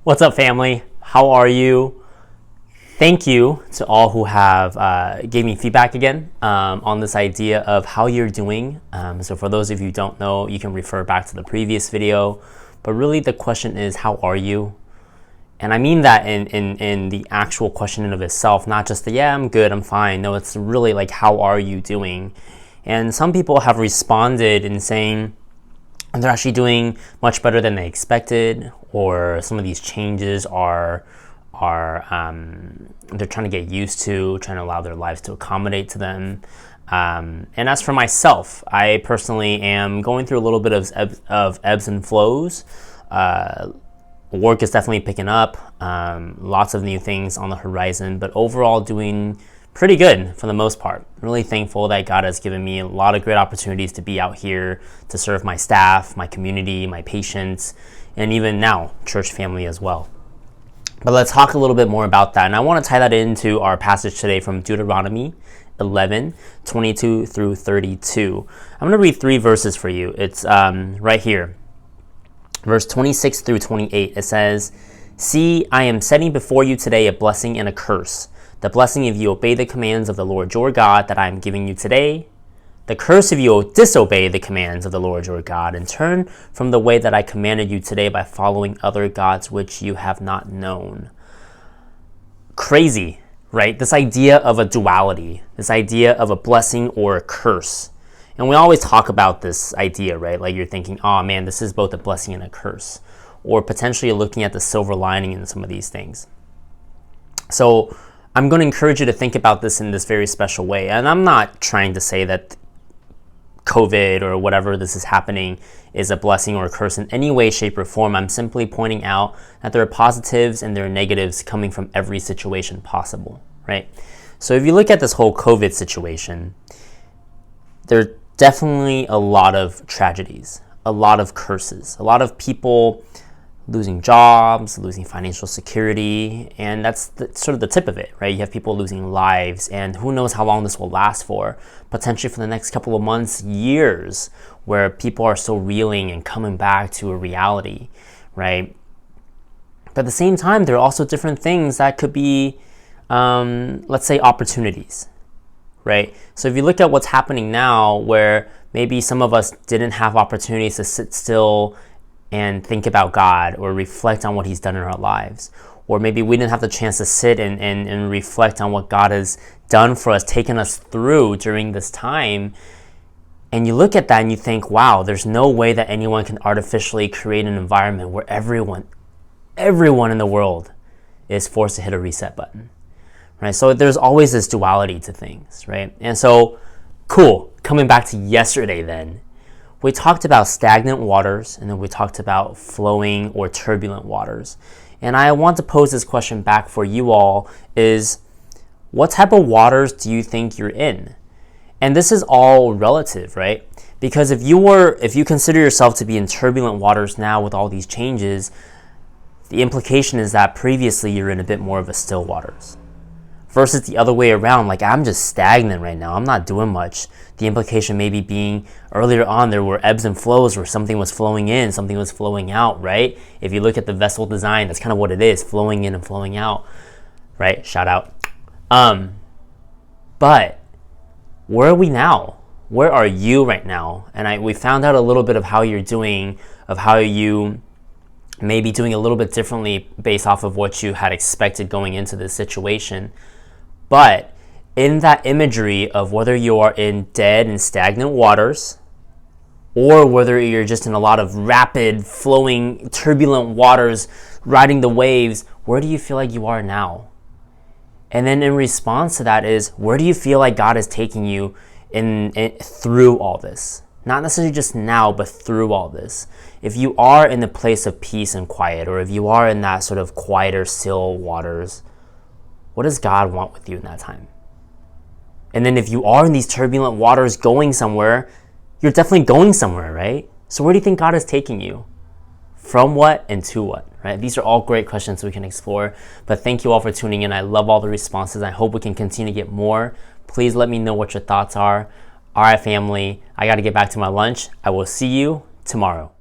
What's up, family? How are you? Thank you to all who have gave me feedback again on this idea of how you're doing. So for those of you who don't know, you can refer back to the previous video. But really the question is, how are you? And I mean that in the actual question in of itself, not just the, yeah, I'm good, I'm fine. No, it's really like, how are you doing? And some people have responded in saying, and they're actually doing much better than they expected, or some of these changes are they're trying to get used to, trying to allow their lives to accommodate to them. And as for myself, I personally am going through a little bit of ebbs and flows. Work is definitely picking up, lots of new things on the horizon, but overall doing pretty good for the most part. Really thankful that God has given me a lot of great opportunities to be out here to serve my staff, my community, my patients, and even now, church family as well. But let's talk a little bit more about that. And I want to tie that into our passage today from Deuteronomy 11:22 through 32. I'm going to read 3 verses for you. It's right here. Verse 26 through 28. It says, "See, I am setting before you today a blessing and a curse. The blessing if you obey the commands of the Lord your God that I am giving you today. The curse if you disobey the commands of the Lord your God and turn from the way that I commanded you today by following other gods which you have not known." Crazy, right? This idea of a duality, this idea of a blessing or a curse. And we always talk about this idea, right? Like you're thinking, oh man, this is both a blessing and a curse. Or potentially looking at the silver lining in some of these things. So I'm going to encourage you to think about this in this very special way. And I'm not trying to say that COVID or whatever this is happening is a blessing or a curse in any way, shape, or form. I'm simply pointing out that there are positives and there are negatives coming from every situation possible, right? So if you look at this whole COVID situation, there are definitely a lot of tragedies, a lot of curses, a lot of people losing jobs, losing financial security, and that's sort of the tip of it, right? You have people losing lives, and who knows how long this will last for, potentially for the next couple of months, years, where people are still reeling and coming back to a reality, right? But at the same time, there are also different things that could be, let's say, opportunities, right? So if you look at what's happening now, where maybe some of us didn't have opportunities to sit still and think about God or reflect on what he's done in our lives. Or maybe we didn't have the chance to sit and reflect on what God has done for us, taken us through during this time. And you look at that and you think, wow, there's no way that anyone can artificially create an environment where everyone in the world is forced to hit a reset button, right? So there's always this duality to things, right? And so, cool, coming back to yesterday then, we talked about stagnant waters, and then we talked about flowing or turbulent waters. And I want to pose this question back for you all is, what type of waters do you think you're in? And this is all relative, right? Because if you consider yourself to be in turbulent waters now with all these changes, the implication is that previously you're in a bit more of a still waters. Versus the other way around, like I'm just stagnant right now, I'm not doing much. The implication maybe being earlier on there were ebbs and flows where something was flowing in, something was flowing out, right? If you look at the vessel design, that's kind of what it is, flowing in and flowing out, right? Shout out. But where are we now? Where are you right now? And we found out a little bit of how you're doing, of how you may be doing a little bit differently based off of what you had expected going into this situation. But in that imagery of whether you are in dead and stagnant waters or whether you're just in a lot of rapid flowing turbulent waters riding the waves, where do you feel like you are now? And then in response to that is, where do you feel like God is taking you through all this? Not necessarily just now, but through all this. If you are in the place of peace and quiet, or if you are in that sort of quieter, still waters, what does God want with you in that time? And then if you are in these turbulent waters going somewhere, you're definitely going somewhere, right? So where do you think God is taking you? From what and to what, right? These are all great questions we can explore. But thank you all for tuning in. I love all the responses. I hope we can continue to get more. Please let me know what your thoughts are. All right, family, I got to get back to my lunch. I will see you tomorrow.